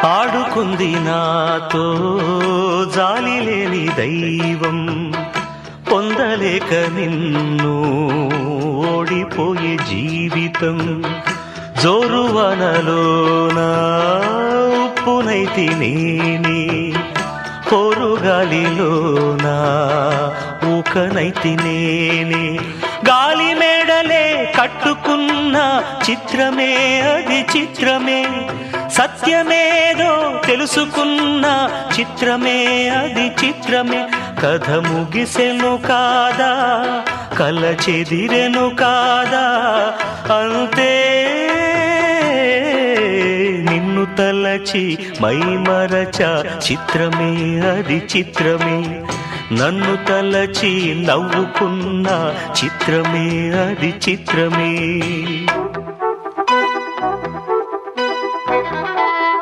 ఆడుకుంది నాతో జాలి లేని దైవం, పొందలేక నిన్ను ఓడిపోయే జీవితం. జోరువనలోన ఉప్పునైతి నేనే, పోరుగాలిలోన ఊకనైతి నేనే. గాలి మేడలే కట్టుకున్న చిత్రమే అది చిత్రమే, సత్యమేదో తెలుసుకున్న చిత్రమే అది చిత్రమే. కథ ముగిసెను కాదా, కల చెదిరెను కాదా, అంతే నిన్ను తలచి మైమరచ చిత్రమే అది చిత్రమే. నన్ను తలచి నవ్వుకున్న చిత్రమే అది చిత్రమే.